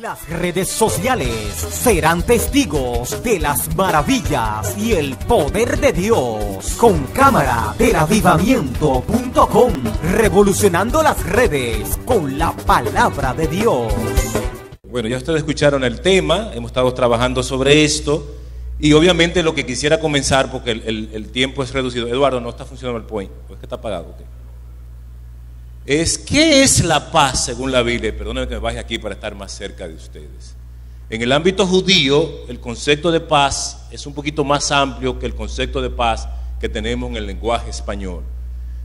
Las redes sociales serán testigos de las maravillas y el poder de Dios. Con cámara del avivamiento.com, revolucionando las redes con la palabra de Dios. Bueno, ya ustedes escucharon el tema, hemos estado trabajando sobre esto y obviamente lo que quisiera comenzar, porque el tiempo es reducido. Eduardo, no está funcionando el point, pues que está apagado. Okay. ¿Qué es la paz según la Biblia? Perdónenme que me baje aquí para estar más cerca de ustedes. En el ámbito judío, el concepto de paz es un poquito más amplio que el concepto de paz que tenemos en el lenguaje español.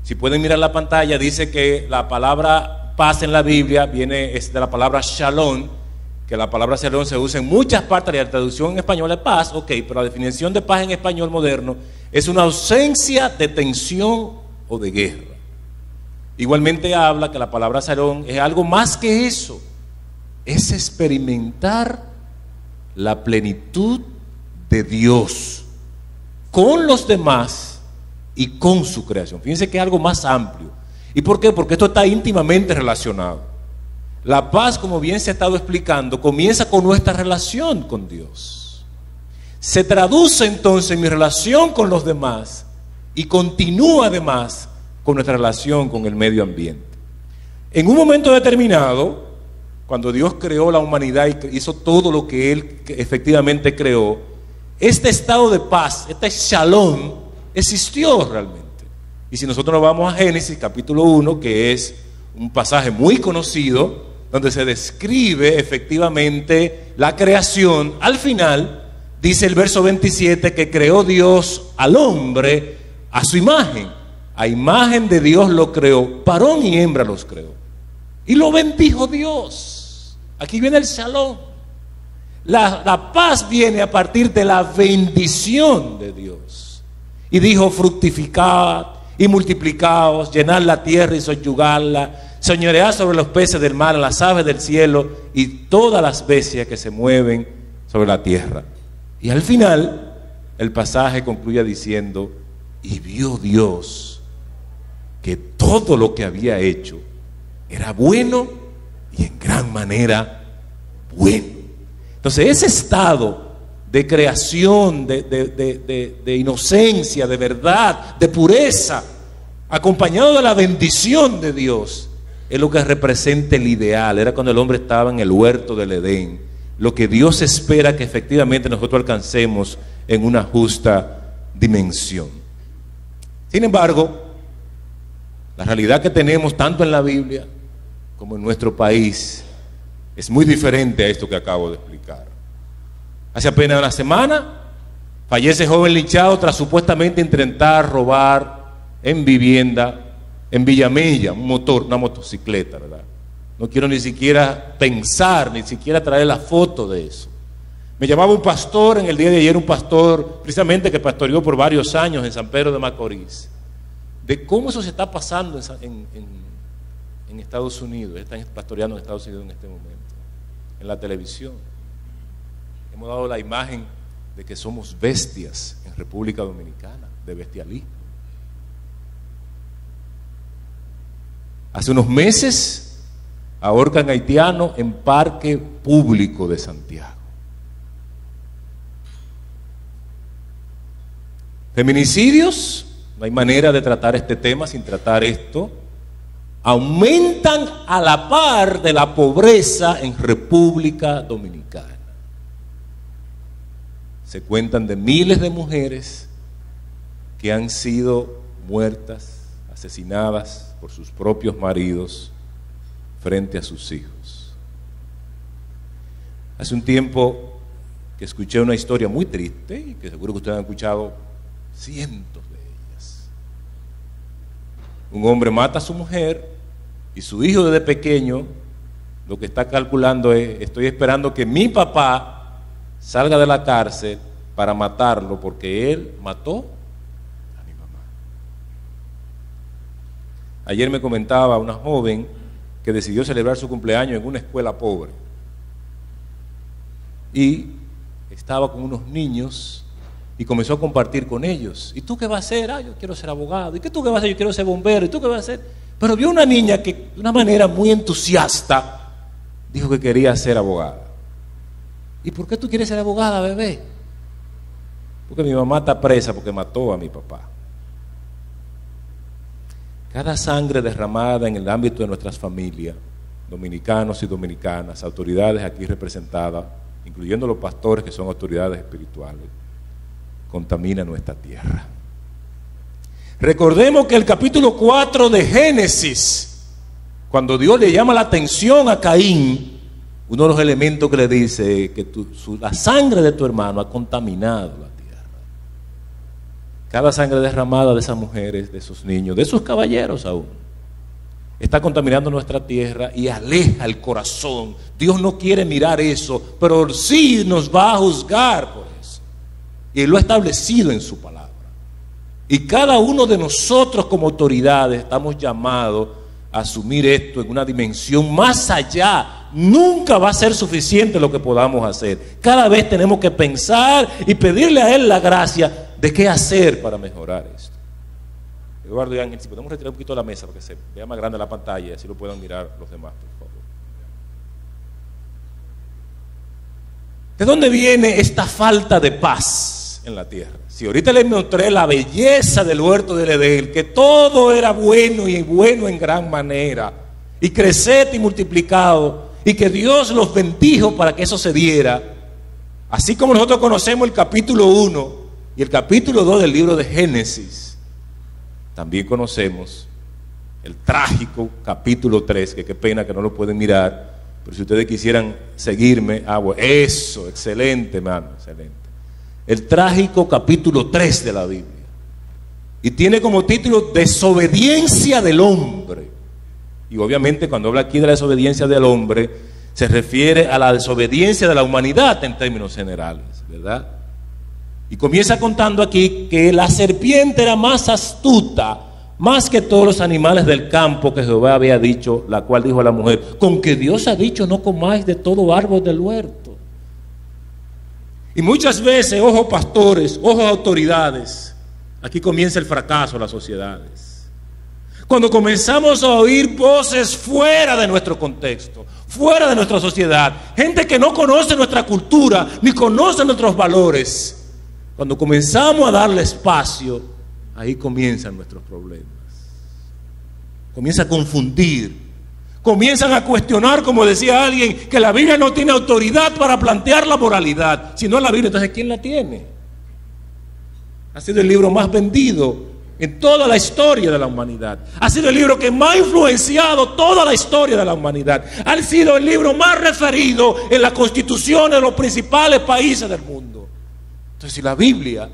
Si pueden mirar la pantalla, dice que la palabra paz en la Biblia viene de la palabra shalom, que la palabra shalom se usa en muchas partes de la traducción en español de paz, ok, pero la definición de paz en español moderno es una ausencia de tensión o de guerra. Igualmente habla que la palabra shalom es algo más que eso, es experimentar la plenitud de Dios con los demás y con su creación. Fíjense que es algo más amplio. ¿Y por qué? Porque esto está íntimamente relacionado. La paz, como bien se ha estado explicando, comienza con nuestra relación con Dios. Se traduce entonces en mi relación con los demás y continúa además con nuestra relación con el medio ambiente. En un momento determinado, cuando Dios creó la humanidad y hizo todo lo que Él efectivamente creó, este estado de paz, este shalom, existió realmente. Y si nosotros nos vamos a Génesis capítulo 1, que es un pasaje muy conocido, donde se describe efectivamente la creación, al final dice el verso 27 que creó Dios al hombre a su imagen. A imagen de Dios lo creó, varón y hembra los creó. Y lo bendijo Dios. Aquí viene el shalom. La paz viene a partir de la bendición de Dios. Y dijo: fructificad y multiplicaos, llenad la tierra y sojuzgarla, señoread sobre los peces del mar, las aves del cielo y todas las bestias que se mueven sobre la tierra. Y al final, el pasaje concluye diciendo: y vio Dios que todo lo que había hecho era bueno y en gran manera bueno. Entonces ese estado de creación, de inocencia, de verdad, de pureza, acompañado de la bendición de Dios, es lo que representa el ideal. Era cuando el hombre estaba en el huerto del Edén, lo que Dios espera que efectivamente nosotros alcancemos en una justa dimensión. Sin embargo, la realidad que tenemos tanto en la Biblia como en nuestro país es muy diferente a esto que acabo de explicar. Hace apenas una semana fallece joven linchado tras supuestamente intentar robar en vivienda en Villamella una motocicleta, ¿verdad? No quiero ni siquiera pensar, ni siquiera traer la foto de eso. Me llamaba un pastor en el día de ayer, un pastor precisamente que pastoreó por varios años en San Pedro de Macorís, de cómo eso se está pasando en Estados Unidos. Están pastoreando en Estados Unidos en este momento, en la televisión. Hemos dado la imagen de que somos bestias en República Dominicana, de bestialismo. Hace unos meses ahorcan haitianos en parque público de Santiago. Feminicidios. No hay manera de tratar este tema sin tratar esto. Aumentan a la par de la pobreza en República Dominicana. Se cuentan de miles de mujeres que han sido muertas, asesinadas por sus propios maridos frente a sus hijos. Hace un tiempo que escuché una historia muy triste, y que seguro que ustedes han escuchado cientos de ellas. Un hombre mata a su mujer y su hijo desde pequeño lo que está calculando es: estoy esperando que mi papá salga de la cárcel para matarlo porque él mató a mi mamá. Ayer me comentaba una joven que decidió celebrar su cumpleaños en una escuela pobre y estaba con unos niños y comenzó a compartir con ellos. ¿Y tú qué vas a hacer? Yo quiero ser abogado. ¿Y qué tú qué vas a hacer? Yo quiero ser bombero. ¿Y tú qué vas a hacer? Pero vio una niña que de una manera muy entusiasta dijo que quería ser abogada. ¿Y por qué tú quieres ser abogada, bebé? Porque mi mamá está presa porque mató a mi papá. Cada sangre derramada en el ámbito de nuestras familias, dominicanos y dominicanas, autoridades aquí representadas, incluyendo los pastores que son autoridades espirituales, contamina nuestra tierra. Recordemos que el capítulo 4 de Génesis, cuando Dios le llama la atención a Caín, uno de los elementos que le dice que la sangre de tu hermano ha contaminado la tierra. Cada sangre derramada de esas mujeres, de esos niños, de esos caballeros aún, está contaminando nuestra tierra y aleja el corazón. Dios no quiere mirar eso, pero sí nos va a juzgar por eso. Y Él lo ha establecido en su palabra. Y cada uno de nosotros como autoridades estamos llamados a asumir esto en una dimensión más allá. Nunca va a ser suficiente lo que podamos hacer. Cada vez tenemos que pensar y pedirle a Él la gracia de qué hacer para mejorar esto. Eduardo y Ángel, si podemos retirar un poquito la mesa para que se vea más grande la pantalla y así lo puedan mirar los demás, por favor. ¿De dónde viene esta falta de paz en la tierra? Si ahorita les mostré la belleza del huerto del Edén, que todo era bueno y bueno en gran manera, y creced y multiplicado, y que Dios los bendijo para que eso se diera, así como nosotros conocemos el capítulo 1 y el capítulo 2 del libro de Génesis, también conocemos el trágico capítulo 3, que qué pena que no lo pueden mirar, pero si ustedes quisieran seguirme, bueno, eso, excelente, hermano, excelente. El trágico capítulo 3 de la Biblia. Y tiene como título Desobediencia del hombre. Y obviamente cuando habla aquí de la desobediencia del hombre, se refiere a la desobediencia de la humanidad en términos generales, ¿verdad? Y comienza contando aquí que la serpiente era más astuta, más que todos los animales del campo que Jehová había dicho, la cual dijo a la mujer, con que Dios ha dicho no comáis de todo árbol del huerto. Y muchas veces, ojos pastores, ojos autoridades, aquí comienza el fracaso de las sociedades. Cuando comenzamos a oír voces fuera de nuestro contexto, fuera de nuestra sociedad, gente que no conoce nuestra cultura, ni conoce nuestros valores, cuando comenzamos a darle espacio, ahí comienzan nuestros problemas. Comienza a confundir. Comienzan a cuestionar, como decía alguien, que la Biblia no tiene autoridad para plantear la moralidad. Si no es la Biblia, entonces ¿quién la tiene? Ha sido el libro más vendido en toda la historia de la humanidad. Ha sido el libro que más ha influenciado toda la historia de la humanidad. Ha sido el libro más referido en la constitución de los principales países del mundo. Entonces, si la Biblia,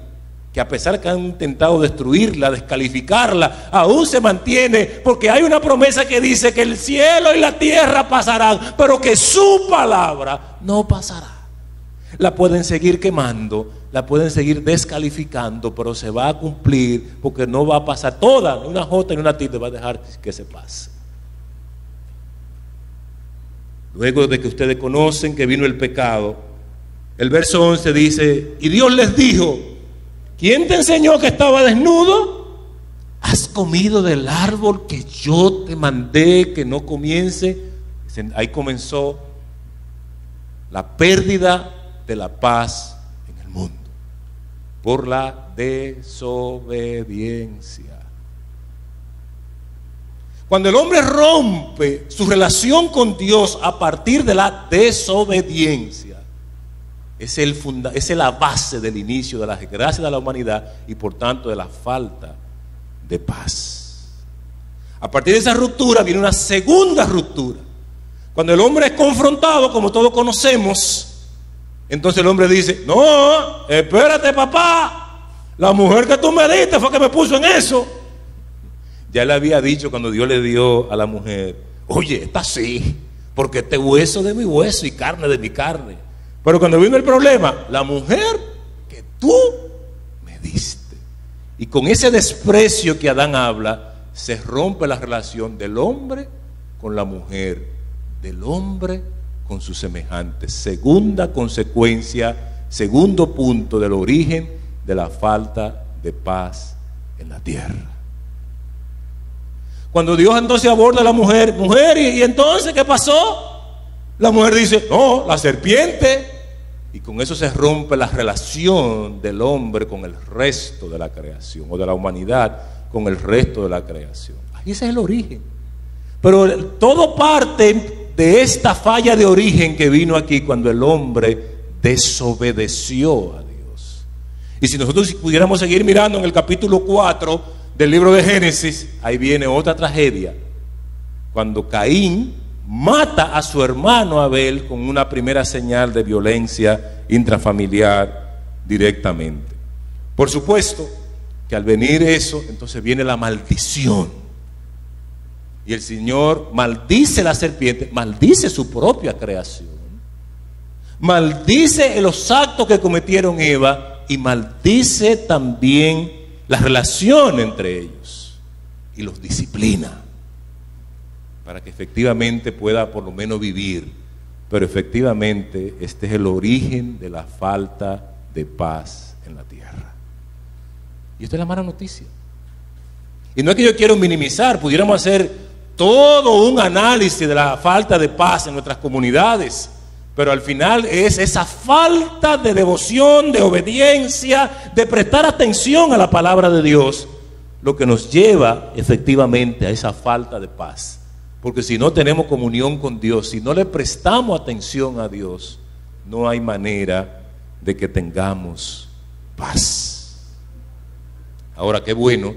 que a pesar que han intentado destruirla, descalificarla, aún se mantiene, porque hay una promesa que dice que el cielo y la tierra pasarán, pero que su palabra no pasará. La pueden seguir quemando, la pueden seguir descalificando, pero se va a cumplir, porque no va a pasar toda, ni una jota ni una tilde va a dejar que se pase. Luego de que ustedes conocen que vino el pecado, el verso 11 dice, y Dios les dijo, ¿quién te enseñó que estaba desnudo? ¿Has comido del árbol que yo te mandé que no comience? Ahí comenzó la pérdida de la paz en el mundo por la desobediencia. Cuando el hombre rompe su relación con Dios a partir de la desobediencia, es la base del inicio de la desgracia de la humanidad y por tanto de la falta de paz. A partir de esa ruptura viene una segunda ruptura. Cuando el hombre es confrontado, como todos conocemos, entonces el hombre dice, no, espérate papá, la mujer que tú me diste fue que me puso en eso. Ya le había dicho cuando Dios le dio a la mujer, oye, esta sí, porque este hueso de mi hueso y carne de mi carne. Pero cuando vino el problema, la mujer que tú me diste. Y con ese desprecio que Adán habla, se rompe la relación del hombre con la mujer, del hombre con sus semejantes. Segunda consecuencia, segundo punto del origen de la falta de paz en la tierra. Cuando Dios entonces aborda a la mujer, ¿y entonces qué pasó? La mujer dice, no, la serpiente Y con eso se rompe la relación del hombre con el resto de la creación, o de la humanidad con el resto de la creación. Ahí ese es el origen. Pero todo parte de esta falla de origen que vino aquí cuando el hombre desobedeció a Dios. Y si nosotros pudiéramos seguir mirando en el capítulo 4 del libro de Génesis, ahí viene otra tragedia. Cuando Caín mata a su hermano Abel con una primera señal de violencia intrafamiliar directamente. Por supuesto que al venir eso, entonces viene la maldición. Y el Señor maldice la serpiente, maldice su propia creación, maldice los actos que cometieron Eva y maldice también la relación entre ellos y los disciplina para que efectivamente pueda por lo menos vivir. Pero efectivamente este es el origen de la falta de paz en la tierra. Y esta es la mala noticia. Y no es que yo quiero minimizar, pudiéramos hacer todo un análisis de la falta de paz en nuestras comunidades, pero al final es esa falta de devoción, de obediencia, de prestar atención a la palabra de Dios, lo que nos lleva efectivamente a esa falta de paz. Porque si no tenemos comunión con Dios, si no le prestamos atención a Dios, no hay manera de que tengamos paz. Ahora, qué bueno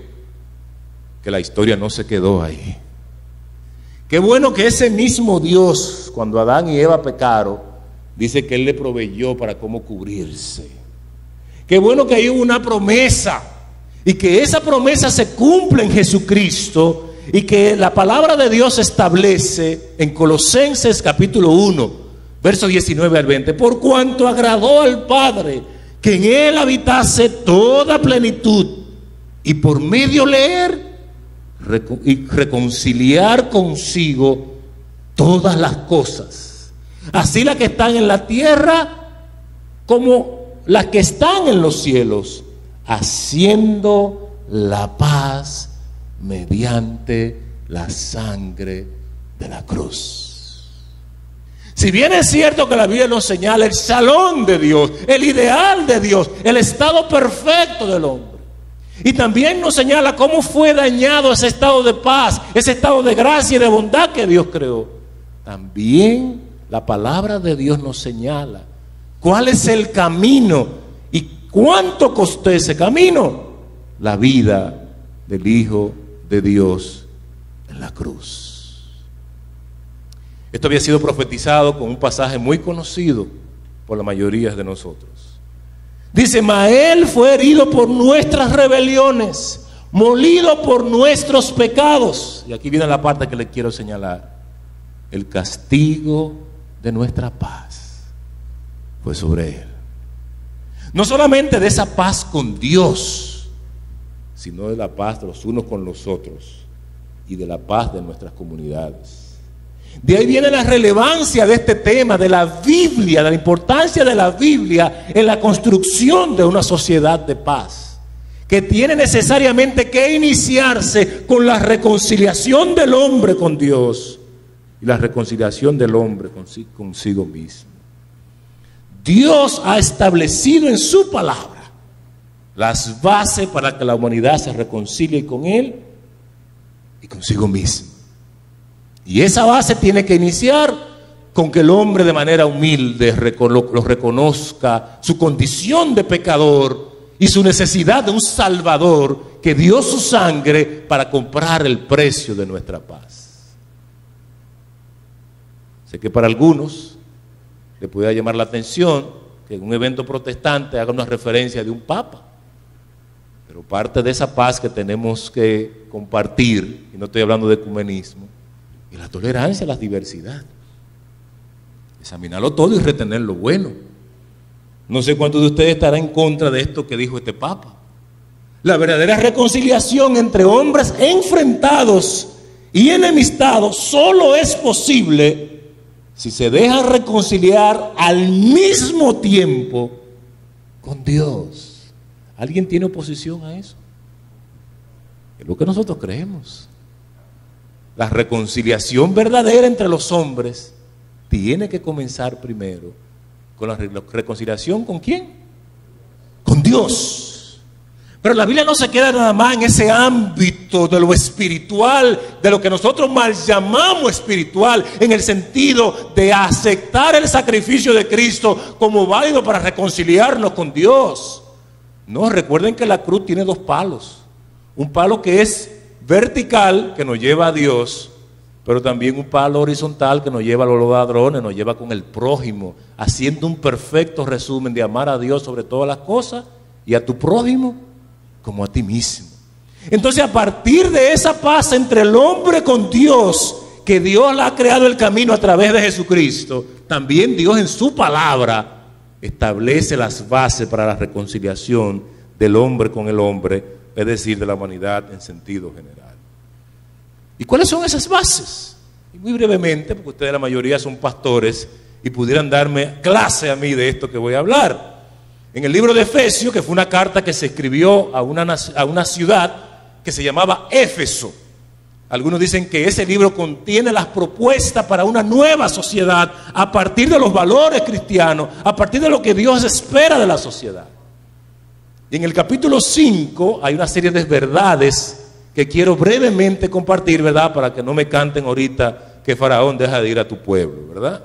que la historia no se quedó ahí. Qué bueno que ese mismo Dios, cuando Adán y Eva pecaron, dice que Él le proveyó para cómo cubrirse. Qué bueno que hay una promesa y que esa promesa se cumple en Jesucristo. Y que la palabra de Dios establece en Colosenses capítulo 1, versos 19 al 20, por cuanto agradó al Padre que en Él habitase toda plenitud, y por medio de Él reconciliar consigo todas las cosas, así las que están en la tierra como las que están en los cielos, haciendo la paz mediante la sangre de la cruz. Si bien es cierto que la Biblia nos señala el shalom de Dios, el ideal de Dios, el estado perfecto del hombre, y también nos señala cómo fue dañado ese estado de paz, ese estado de gracia y de bondad que Dios creó, también la palabra de Dios nos señala cuál es el camino y cuánto costó ese camino, la vida del Hijo de Dios en la cruz. Esto había sido profetizado con un pasaje muy conocido por la mayoría de nosotros. Dice: mas Él fue herido por nuestras rebeliones, molido por nuestros pecados. Y aquí viene la parte que le quiero señalar. El castigo de nuestra paz fue sobre Él. No solamente de esa paz con Dios, sino de la paz de los unos con los otros y de la paz de nuestras comunidades. De ahí viene la relevancia de este tema, de la Biblia, de la importancia de la Biblia en la construcción de una sociedad de paz, que tiene necesariamente que iniciarse con la reconciliación del hombre con Dios y la reconciliación del hombre consigo mismo. Dios ha establecido en su palabra las bases para que la humanidad se reconcilie con Él y consigo mismo. Y esa base tiene que iniciar con que el hombre de manera humilde lo reconozca su condición de pecador y su necesidad de un Salvador que dio su sangre para comprar el precio de nuestra paz. Sé que para algunos le pueda llamar la atención que en un evento protestante haga una referencia de un papa. Pero parte de esa paz que tenemos que compartir, y no estoy hablando de ecumenismo, y la tolerancia a la diversidad. Examinarlo todo y retener lo bueno. No sé cuántos de ustedes estarán en contra de esto que dijo este Papa. La verdadera reconciliación entre hombres enfrentados y enemistados solo es posible si se deja reconciliar al mismo tiempo con Dios. ¿Alguien tiene oposición a eso? Es lo que nosotros creemos. La reconciliación verdadera entre los hombres tiene que comenzar primero ¿Con la reconciliación con quién? Con Dios. Pero la Biblia no se queda nada más en ese ámbito de lo espiritual, de lo que nosotros mal llamamos espiritual, en el sentido de aceptar el sacrificio de Cristo como válido para reconciliarnos con Dios. No, recuerden que la cruz tiene dos palos. Un palo que es vertical, que nos lleva a Dios, pero también un palo horizontal que nos lleva a los ladrones, nos lleva con el prójimo, haciendo un perfecto resumen de amar a Dios sobre todas las cosas y a tu prójimo como a ti mismo. Entonces, a partir de esa paz entre el hombre con Dios, que Dios le ha creado el camino a través de Jesucristo, también Dios en su palabra establece las bases para la reconciliación del hombre con el hombre, es decir, de la humanidad en sentido general. ¿Y cuáles son esas bases? Y muy brevemente, porque ustedes la mayoría son pastores y pudieran darme clase a mí de esto que voy a hablar. En el libro de Efesios, que fue una carta que se escribió a una ciudad que se llamaba Éfeso. Algunos dicen que ese libro contiene las propuestas para una nueva sociedad a partir de los valores cristianos, a partir de lo que Dios espera de la sociedad. Y en el capítulo 5 hay una serie de verdades que quiero brevemente compartir, ¿verdad? Para que no me canten ahorita que Faraón deja de ir a tu pueblo, ¿verdad?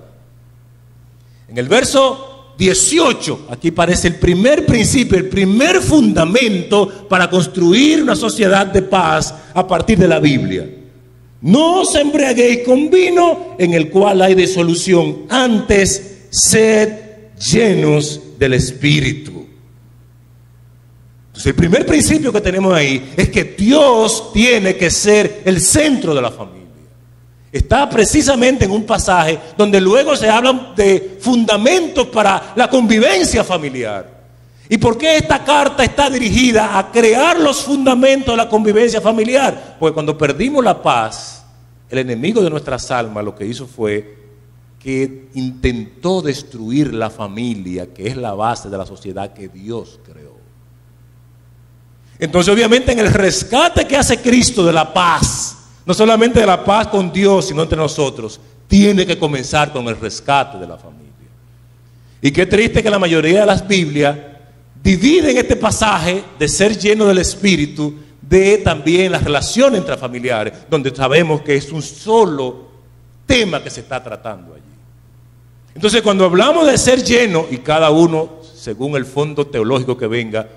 En el verso 18, aquí aparece el primer principio, el primer fundamento para construir una sociedad de paz a partir de la Biblia. No os embriaguéis con vino en el cual hay disolución, antes sed llenos del Espíritu. Entonces, el primer principio que tenemos ahí es que Dios tiene que ser el centro de la familia. Está precisamente en un pasaje donde luego se habla de fundamentos para la convivencia familiar. ¿Y por qué esta carta está dirigida a crear los fundamentos de la convivencia familiar? Porque cuando perdimos la paz, el enemigo de nuestras almas lo que hizo fue que intentó destruir la familia, que es la base de la sociedad que Dios creó. Entonces, obviamente, en el rescate que hace Cristo de la paz, no solamente de la paz con Dios, sino entre nosotros, tiene que comenzar con el rescate de la familia. Y qué triste que la mayoría de las Biblias dividen este pasaje de ser lleno del Espíritu de también las relaciones intrafamiliares, donde sabemos que es un solo tema que se está tratando allí. Entonces, cuando hablamos de ser lleno, y cada uno, según el fondo teológico que venga,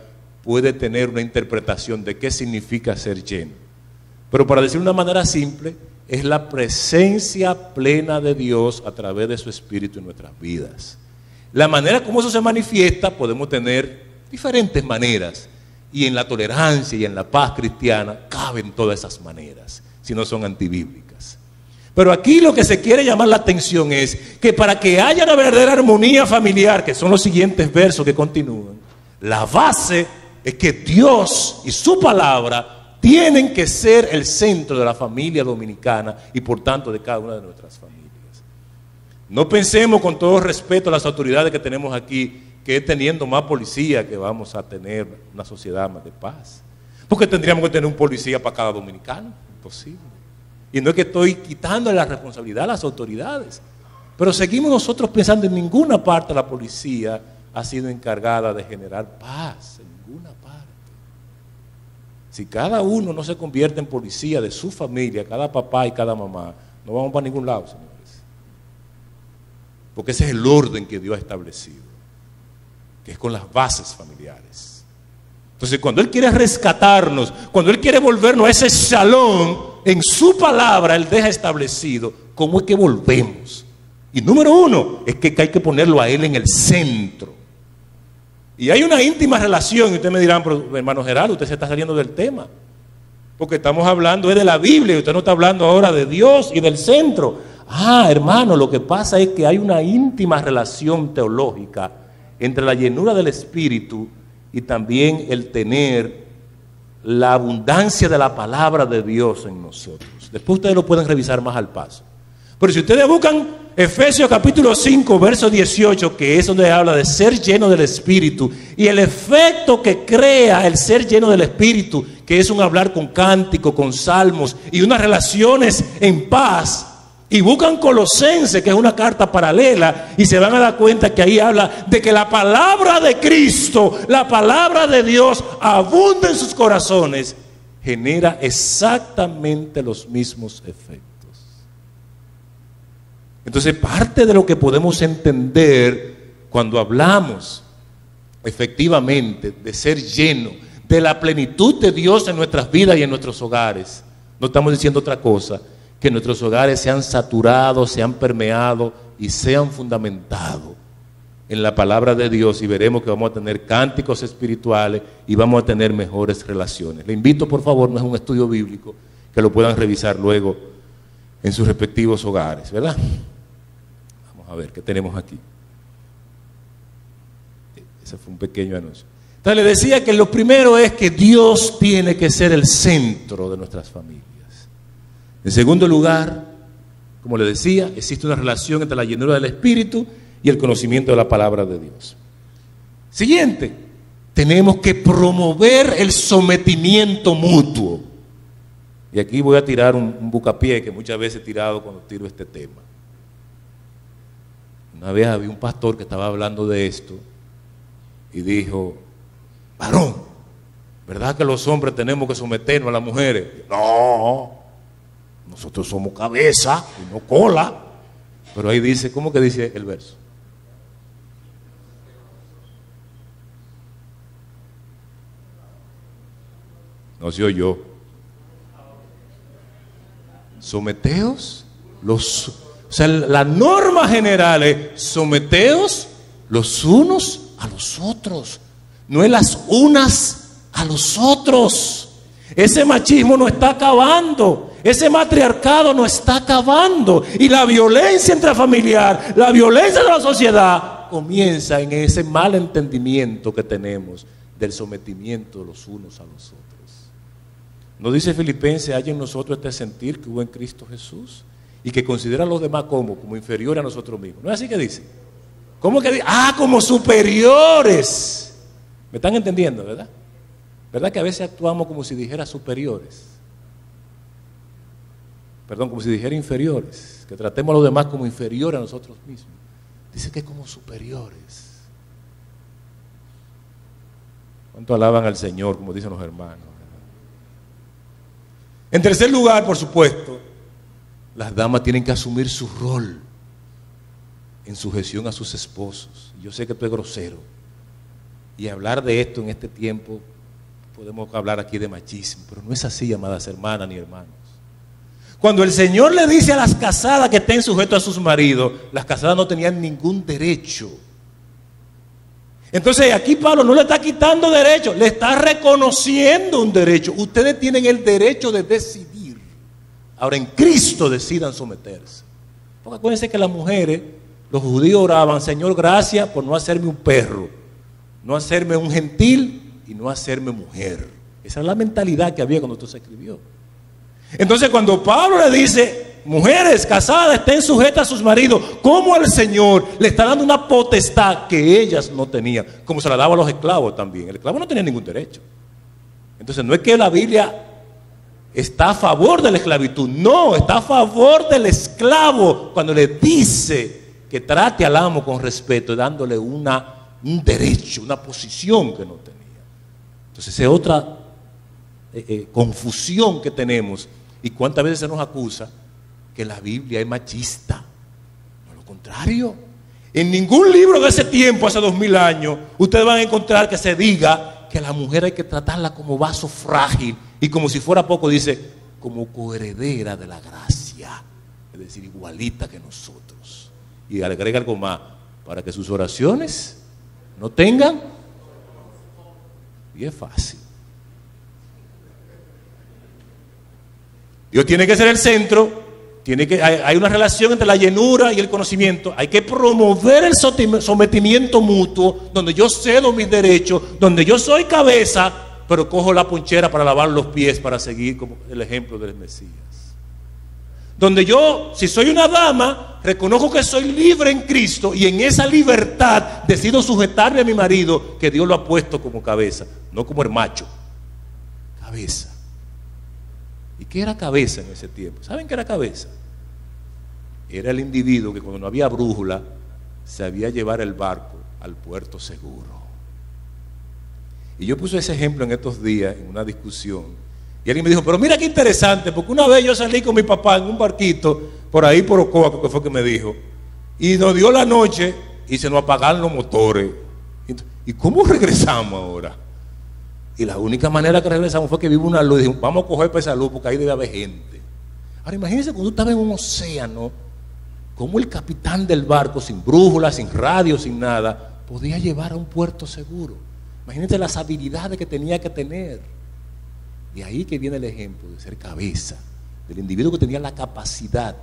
puede tener una interpretación de qué significa ser lleno. Pero para decir de una manera simple, es la presencia plena de Dios a través de su Espíritu en nuestras vidas. La manera como eso se manifiesta, podemos tener diferentes maneras. Y en la tolerancia y en la paz cristiana caben todas esas maneras, si no son antibíblicas. Pero aquí lo que se quiere llamar la atención es que para que haya una verdadera armonía familiar, que son los siguientes versos que continúan, la base es que Dios y su palabra tienen que ser el centro de la familia dominicana y por tanto de cada una de nuestras familias. No pensemos, con todo respeto a las autoridades que tenemos aquí, que teniendo más policía que vamos a tener una sociedad más de paz. Porque tendríamos que tener un policía para cada dominicano. Imposible. Y no es que estoy quitando la responsabilidad a las autoridades, pero seguimos nosotros pensando en ninguna parte la policía ha sido encargada de generar paz, en ninguna parte. Si cada uno no se convierte en policía de su familia, cada papá y cada mamá, no vamos para ningún lado, señores. Porque ese es el orden que Dios ha establecido, que es con las bases familiares. Entonces, cuando Él quiere rescatarnos, cuando Él quiere volvernos a ese shalom, en su palabra Él deja establecido cómo es que volvemos. Y número uno, es que hay que ponerlo a Él en el centro. Y hay una íntima relación, y ustedes me dirán, pero hermano Gerardo, usted se está saliendo del tema. Porque estamos hablando de la Biblia, y usted no está hablando ahora de Dios y del centro. Ah, hermano, lo que pasa es que hay una íntima relación teológica entre la llenura del Espíritu y también el tener la abundancia de la palabra de Dios en nosotros. Después ustedes lo pueden revisar más al paso. Pero si ustedes buscan Efesios capítulo 5, verso 18, que es donde habla de ser lleno del Espíritu, y el efecto que crea el ser lleno del Espíritu, que es un hablar con cántico, con salmos, y unas relaciones en paz, Y buscan Colosenses, que es una carta paralela, y se van a dar cuenta que ahí habla de que la palabra de Cristo, la palabra de Dios, abunda en sus corazones, genera exactamente los mismos efectos. Entonces, parte de lo que podemos entender cuando hablamos efectivamente de ser lleno de la plenitud de Dios en nuestras vidas y en nuestros hogares, no estamos diciendo otra cosa, que nuestros hogares sean saturados, sean permeados y sean fundamentados en la palabra de Dios, y veremos que vamos a tener cánticos espirituales y vamos a tener mejores relaciones. Le invito, por favor, no es un estudio bíblico, que lo puedan revisar luego en sus respectivos hogares, ¿verdad? Vamos a ver qué tenemos aquí. Ese fue un pequeño anuncio. Entonces le decía que lo primero es que Dios tiene que ser el centro de nuestras familias. En segundo lugar, como le decía, existe una relación entre la llenura del Espíritu y el conocimiento de la palabra de Dios. Siguiente, tenemos que promover el sometimiento mutuo. Y aquí voy a tirar un bucapié que muchas veces he tirado cuando tiro este tema. Una vez había un pastor que estaba hablando de esto y dijo: varón, ¿verdad que los hombres tenemos que someternos a las mujeres? No, nosotros somos cabeza y no cola. Pero ahí dice, ¿cómo que dice el verso? No se oyó. Someteos o sea, la norma general es someteos los unos a los otros, no es las unas a los otros. Ese machismo no está acabando, ese matriarcado no está acabando, y la violencia intrafamiliar, la violencia de la sociedad comienza en ese mal entendimiento que tenemos del sometimiento de los unos a los otros. ¿No dice Filipenses, hay en nosotros este sentir que hubo en Cristo Jesús y que considera a los demás como inferiores a nosotros mismos? ¿No es así que dice? ¿Cómo que dice? Como superiores. ¿Me están entendiendo, verdad? ¿Verdad que a veces actuamos como si dijera superiores? Perdón, como si dijera inferiores. Que tratemos a los demás como inferiores a nosotros mismos. Dice que como superiores. ¿Cuánto alaban al Señor, como dicen los hermanos? En tercer lugar, por supuesto, las damas tienen que asumir su rol en sujeción a sus esposos. Yo sé que esto es grosero, y hablar de esto en este tiempo, podemos hablar aquí de machismo, pero no es así, amadas hermanas ni hermanos. Cuando el Señor le dice a las casadas que estén sujetos a sus maridos, las casadas no tenían ningún derecho. Entonces aquí Pablo no le está quitando derecho, le está reconociendo un derecho. Ustedes tienen el derecho de decidir. Ahora en Cristo decidan someterse. Porque acuérdense que las mujeres, los judíos oraban: Señor, gracias por no hacerme un perro, no hacerme un gentil y no hacerme mujer. Esa es la mentalidad que había cuando esto se escribió. Entonces cuando Pablo le dice: mujeres casadas estén sujetas a sus maridos, como el Señor le está dando una potestad que ellas no tenían, como se la daba a los esclavos también. El esclavo no tenía ningún derecho. Entonces no es que la Biblia está a favor de la esclavitud, no, está a favor del esclavo cuando le dice que trate al amo con respeto, dándole un derecho, una posición que no tenía. Entonces esa es otra confusión que tenemos. Y cuántas veces se nos acusa que la Biblia es machista. No, lo contrario. En ningún libro de ese tiempo, hace 2000 años, ustedes van a encontrar que se diga que a la mujer hay que tratarla como vaso frágil, y como si fuera poco, dice, como coheredera de la gracia, es decir, igualita que nosotros. Y agrega algo más: para que sus oraciones no tengan. Y es fácil. Dios tiene que ser el centro. Hay una relación entre la llenura y el conocimiento. Hay que promover el sometimiento mutuo, donde yo cedo mis derechos, donde yo soy cabeza, pero cojo la ponchera para lavar los pies, para seguir como el ejemplo del Mesías. Donde yo, si soy una dama, reconozco que soy libre en Cristo, y en esa libertad decido sujetarme a mi marido, que Dios lo ha puesto como cabeza, no como el macho. Cabeza. ¿Y qué era cabeza en ese tiempo? ¿Saben qué era cabeza? era el individuo que cuando no había brújula sabía llevar el barco al puerto seguro. Y yo puse ese ejemplo en estos días en una discusión y alguien me dijo, pero mira qué interesante, porque una vez yo salí con mi papá en un barquito por ahí por Ocoa, creo que fue que me dijo, y nos dio la noche y se nos apagaron los motores. ¿Y cómo regresamos ahora? Y la única manera que regresamos fue que vimos una luz y dijimos, vamos a coger para esa luz porque ahí debe haber gente. Ahora imagínense cuando tú estabas en un océano, cómo el capitán del barco, sin brújula, sin radio, sin nada, podía llevar a un puerto seguro. Imagínense las habilidades que tenía que tener. De ahí que viene el ejemplo de ser cabeza, del individuo que tenía la capacidad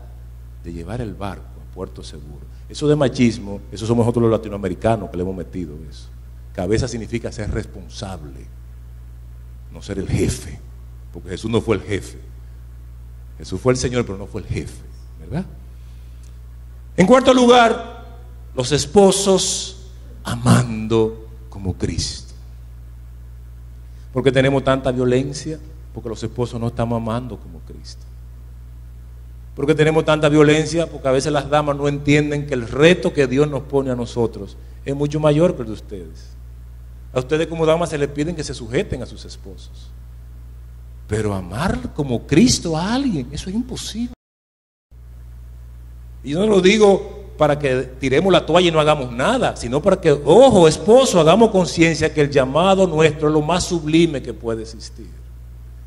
de llevar el barco a puerto seguro. Eso de machismo, eso somos nosotros los latinoamericanos que le hemos metido eso. Cabeza significa ser responsable, no ser el jefe, porque Jesús no fue el jefe. Jesús fue el Señor, pero no fue el jefe, ¿verdad? En cuarto lugar, los esposos amando como Cristo. ¿Por qué tenemos tanta violencia? Porque los esposos no estamos amando como Cristo. ¿Por qué tenemos tanta violencia? Porque a veces las damas no entienden que el reto que Dios nos pone a nosotros es mucho mayor que el de ustedes. A ustedes como damas se les piden que se sujeten a sus esposos. Pero amar como Cristo a alguien, eso es imposible. Y yo no lo digo para que tiremos la toalla y no hagamos nada, sino para que, ojo, esposo, hagamos conciencia que el llamado nuestro es lo más sublime que puede existir.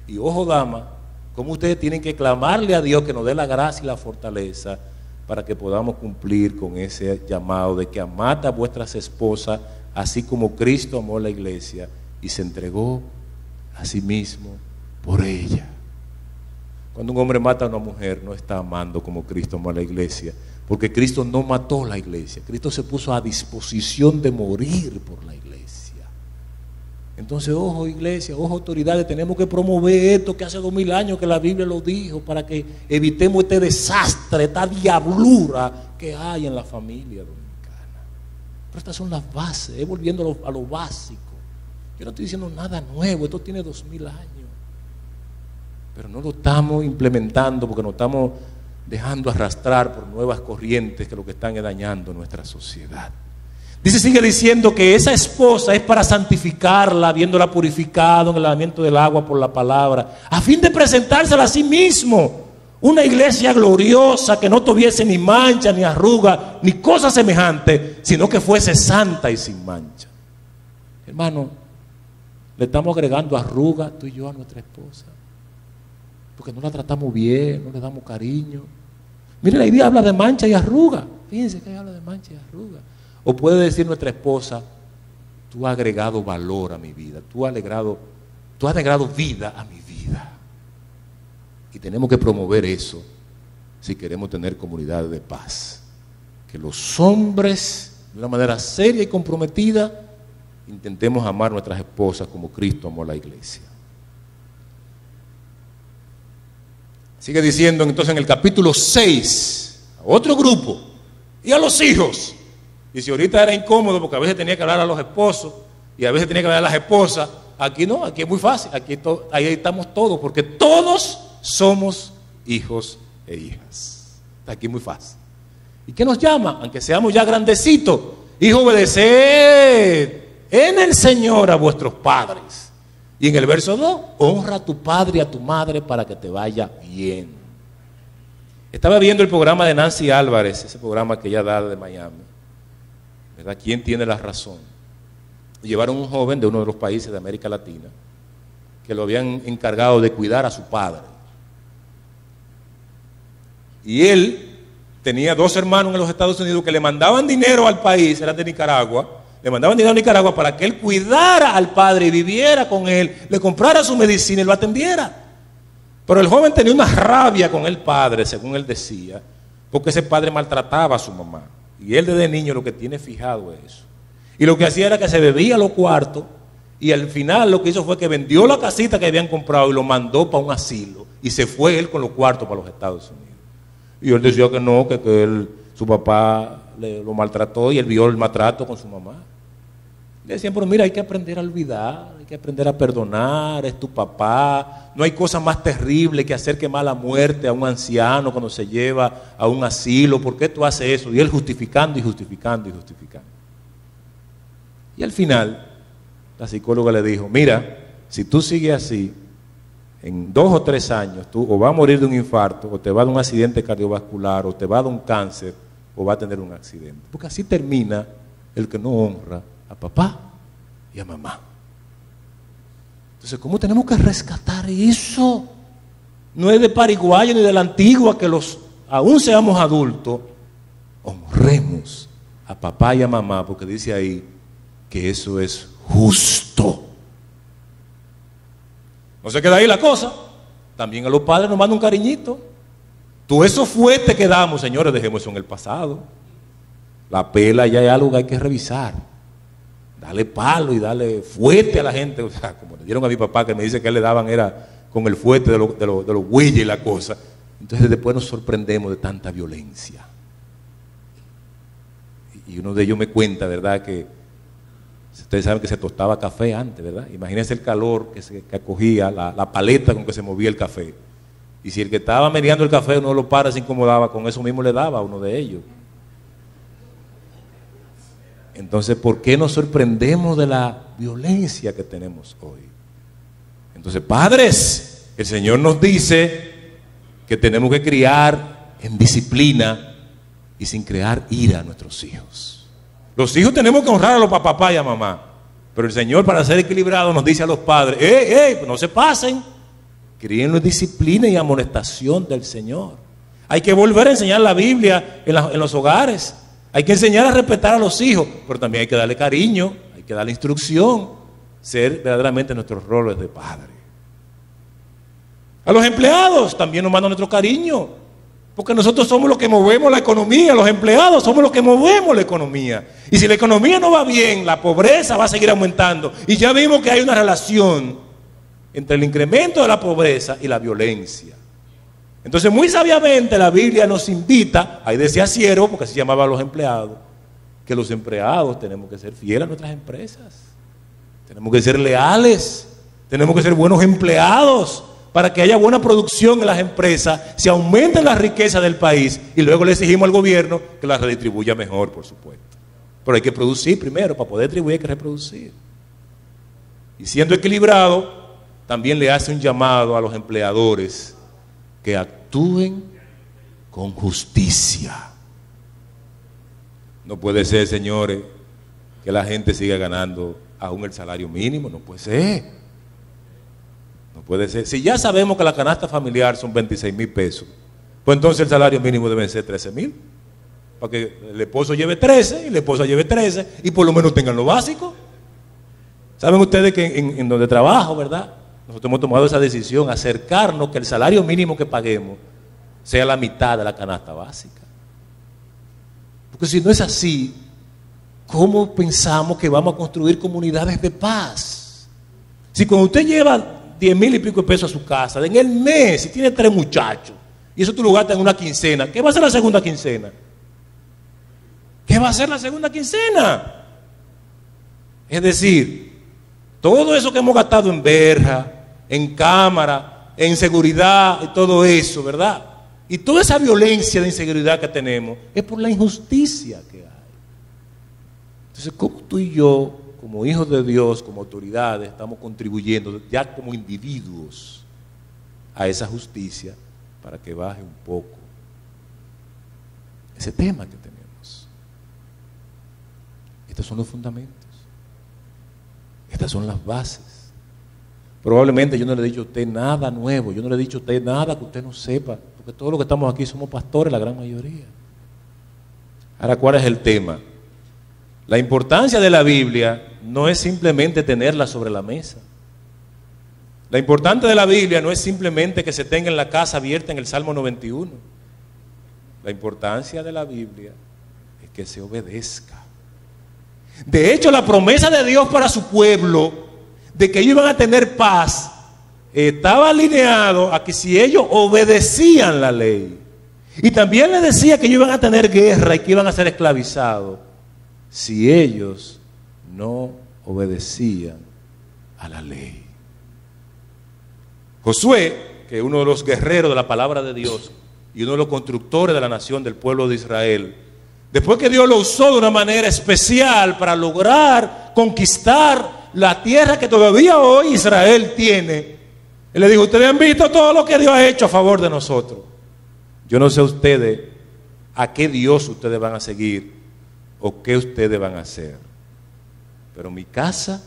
Y ojo, dama, como ustedes tienen que clamarle a Dios que nos dé la gracia y la fortaleza para que podamos cumplir con ese llamado de que amad a vuestras esposas así como Cristo amó a la iglesia y se entregó a sí mismo por ella. Cuando un hombre mata a una mujer, no está amando como Cristo amó a la iglesia, porque Cristo no mató a la iglesia. Cristo se puso a disposición de morir por la iglesia. Entonces, ojo iglesia, ojo autoridades, tenemos que promover esto que hace 2000 años que la Biblia lo dijo, para que evitemos este desastre, esta diablura que hay en la familia dominicana. Pero estas son las bases, volviendo a lo básico. Yo no estoy diciendo nada nuevo, esto tiene 2000 años. Pero no lo estamos implementando porque nos estamos dejando arrastrar por nuevas corrientes que lo que están es dañando nuestra sociedad. Sigue diciendo que esa esposa es para santificarla, habiéndola purificado en el lavamiento del agua por la palabra, a fin de presentársela a sí mismo, una iglesia gloriosa que no tuviese ni mancha, ni arruga, ni cosa semejante, sino que fuese santa y sin mancha. Hermano, le estamos agregando arruga tú y yo a nuestra esposa, porque no la tratamos bien, no le damos cariño. Mire, la idea habla de mancha y arruga. Fíjense que habla de mancha y arruga. O puede decir nuestra esposa, tú has agregado valor a mi vida, tú has agregado vida a mi vida. Y tenemos que promover eso si queremos tener comunidades de paz. Que los hombres, de una manera seria y comprometida, intentemos amar a nuestras esposas como Cristo amó a la iglesia. Sigue diciendo entonces en el capítulo 6, a otro grupo y a los hijos. Y si ahorita era incómodo porque a veces tenía que hablar a los esposos y a veces tenía que hablar a las esposas, aquí no, aquí es muy fácil, ahí estamos todos, porque todos somos hijos e hijas. Aquí es muy fácil. ¿Y qué nos llama? Aunque seamos ya grandecitos, hijo, obedeced en el Señor a vuestros padres. Y en el verso 2, honra a tu padre y a tu madre para que te vaya bien. Estaba viendo el programa de Nancy Álvarez, ese programa que ella da de Miami, ¿verdad? ¿Quién tiene la razón? Llevaron a un joven de uno de los países de América Latina que lo habían encargado de cuidar a su padre. Y él tenía 2 hermanos en los Estados Unidos que le mandaban dinero al país, eran de Nicaragua, le mandaban dinero a Nicaragua para que él cuidara al padre y viviera con él, le comprara su medicina y lo atendiera. Pero el joven tenía una rabia con el padre, según él decía, porque ese padre maltrataba a su mamá. Y él desde niño lo que tiene fijado es eso. Y lo que hacía era que se bebía los cuartos y al final lo que hizo fue que vendió la casita que habían comprado y lo mandó para un asilo. Y se fue él con los cuartos para los Estados Unidos. Y él decía que no, que su papá lo maltrató y él vio el maltrato con su mamá. Le decían, pero mira, hay que aprender a olvidar, hay que aprender a perdonar, es tu papá. No hay cosa más terrible que hacer que mala muerte a un anciano cuando se lleva a un asilo. ¿Por qué tú haces eso? Y él justificando y justificando y justificando. Y al final, la psicóloga le dijo, mira, si tú sigues así, en 2 o 3 años, tú o vas a morir de un infarto, o te va a dar un accidente cardiovascular, o te va a dar un cáncer, o va a tener un accidente. Porque así termina el que no honra a papá y a mamá. Entonces, ¿cómo tenemos que rescatar eso? No es de Paraguay ni de la antigua que aún seamos adultos, honremos a papá y a mamá, porque dice ahí que eso es justo. No se queda ahí la cosa. También a los padres nos manda un cariñito. Todo eso fuerte que damos, señores, dejemos eso en el pasado. La pela ya es algo que hay que revisar. Dale palo y dale fuerte a la gente. O sea, como le dieron a mi papá, que me dice que él le daban era con el fuerte de los bueyes y la cosa. Entonces después nos sorprendemos de tanta violencia. Y uno de ellos me cuenta, ¿verdad?, que ustedes saben que se tostaba café antes, ¿verdad? Imagínense el calor que acogía, la paleta con que se movía el café. Y si el que estaba meneando el café uno lo para, se incomodaba, con eso mismo le daba a uno de ellos. Entonces, ¿por qué nos sorprendemos de la violencia que tenemos hoy? Entonces, padres, el Señor nos dice que tenemos que criar en disciplina y sin crear ira a nuestros hijos. Los hijos tenemos que honrar a los papás y a mamá, pero el Señor, para ser equilibrado, nos dice a los padres, no se pasen, críenlo en disciplina y amonestación del Señor. Hay que volver a enseñar la Biblia en los hogares. Hay que enseñar a respetar a los hijos, pero también hay que darle cariño, hay que darle instrucción, ser verdaderamente nuestros roles de padre. A los empleados también nos mandan nuestro cariño, porque nosotros somos los que movemos la economía, los empleados somos los que movemos la economía. Y si la economía no va bien, la pobreza va a seguir aumentando. Y ya vimos que hay una relación entre el incremento de la pobreza y la violencia. Entonces, muy sabiamente la Biblia nos invita, ahí decía siervo, porque así llamaban a los empleados, que los empleados tenemos que ser fieles a nuestras empresas, tenemos que ser leales, tenemos que ser buenos empleados, para que haya buena producción en las empresas, se aumente la riqueza del país, y luego le exigimos al gobierno que la redistribuya mejor, por supuesto. Pero hay que producir primero, para poder distribuir hay que reproducir. Y siendo equilibrado, también le hace un llamado a los empleadores, que actúen con justicia. No puede ser, señores, que la gente siga ganando aún el salario mínimo. No puede ser. No puede ser. Si ya sabemos que la canasta familiar son 26,000 pesos, pues entonces el salario mínimo debe ser 13,000. Para que el esposo lleve 13 y la esposa lleve 13 y por lo menos tengan lo básico. Saben ustedes que en donde trabajo, ¿verdad?, nosotros hemos tomado esa decisión, acercarnos que el salario mínimo que paguemos sea la mitad de la canasta básica. Porque si no es así, ¿cómo pensamos que vamos a construir comunidades de paz? Si cuando usted lleva 10,000 y pico de pesos a su casa, en el mes, si tiene 3 muchachos, y eso tú lo gastas en una quincena, ¿qué va a ser la segunda quincena? ¿Qué va a ser la segunda quincena? Es decir, todo eso que hemos gastado en verja, en cámara, en seguridad y todo eso, ¿verdad? Y toda esa violencia de inseguridad que tenemos es por la injusticia que hay. Entonces, ¿cómo tú y yo, como hijos de Dios, como autoridades, estamos contribuyendo ya como individuos a esa justicia para que baje un poco ese tema que tenemos? Estos son los fundamentos. Estas son las bases. Probablemente yo no le he dicho a usted nada nuevo, yo no le he dicho a usted nada que usted no sepa, porque todos los que estamos aquí somos pastores, la gran mayoría. Ahora, ¿cuál es el tema? La importancia de la Biblia no es simplemente tenerla sobre la mesa. La importancia de la Biblia no es simplemente que se tenga en la casa abierta en el Salmo 91. La importancia de la Biblia es que se obedezca. De hecho, la promesa de Dios para su pueblo de que ellos iban a tener paz estaba alineado a que si ellos obedecían la ley, y también les decía que ellos iban a tener guerra y que iban a ser esclavizados si ellos no obedecían a la ley. Josué, que es uno de los guerreros de la palabra de Dios y uno de los constructores de la nación del pueblo de Israel, después que Dios lo usó de una manera especial para lograr conquistar la tierra que todavía hoy Israel tiene, él le dijo: ustedes han visto todo lo que Dios ha hecho a favor de nosotros. Yo no sé ustedes a qué Dios ustedes van a seguir o qué ustedes van a hacer, pero mi casa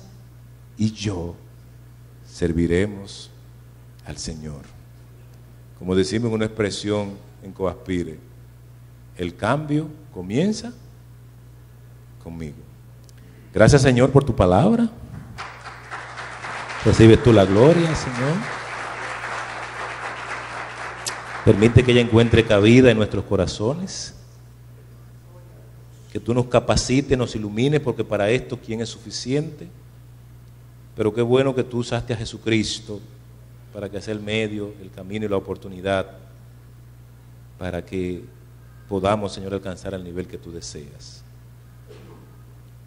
y yo serviremos al Señor. Como decimos en una expresión en Coaspire, el cambio comienza conmigo. Gracias, Señor, por tu palabra. Recibes tú la gloria, Señor. Permite que ella encuentre cabida en nuestros corazones. Que tú nos capacites, nos ilumines, porque para esto, ¿quién es suficiente? Pero qué bueno que tú usaste a Jesucristo para que sea el medio, el camino y la oportunidad para que podamos, Señor, alcanzar el nivel que tú deseas.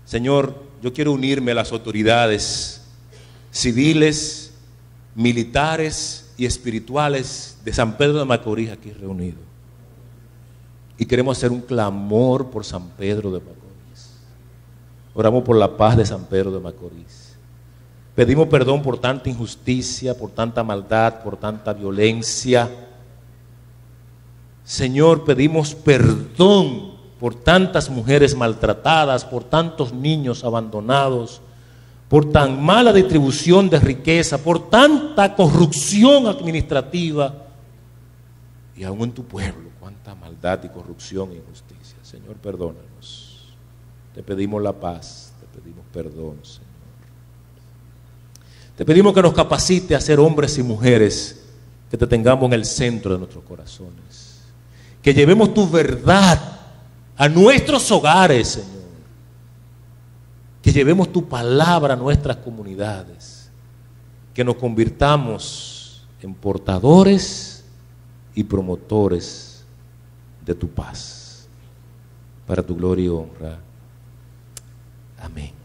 Señor, yo quiero unirme a las autoridades civiles, militares y espirituales de San Pedro de Macorís aquí reunidos. Y queremos hacer un clamor por San Pedro de Macorís. Oramos por la paz de San Pedro de Macorís. Pedimos perdón por tanta injusticia, por tanta maldad, por tanta violencia. Señor, pedimos perdón por tantas mujeres maltratadas, por tantos niños abandonados, por tan mala distribución de riqueza, por tanta corrupción administrativa. Y aún en tu pueblo, cuánta maldad y corrupción e injusticia. Señor, perdónanos. Te pedimos la paz, te pedimos perdón, Señor. Te pedimos que nos capacite a ser hombres y mujeres que te tengamos en el centro de nuestros corazones. Que llevemos tu verdad a nuestros hogares, Señor. Que llevemos tu palabra a nuestras comunidades. Que nos convirtamos en portadores y promotores de tu paz. Para tu gloria y honra. Amén.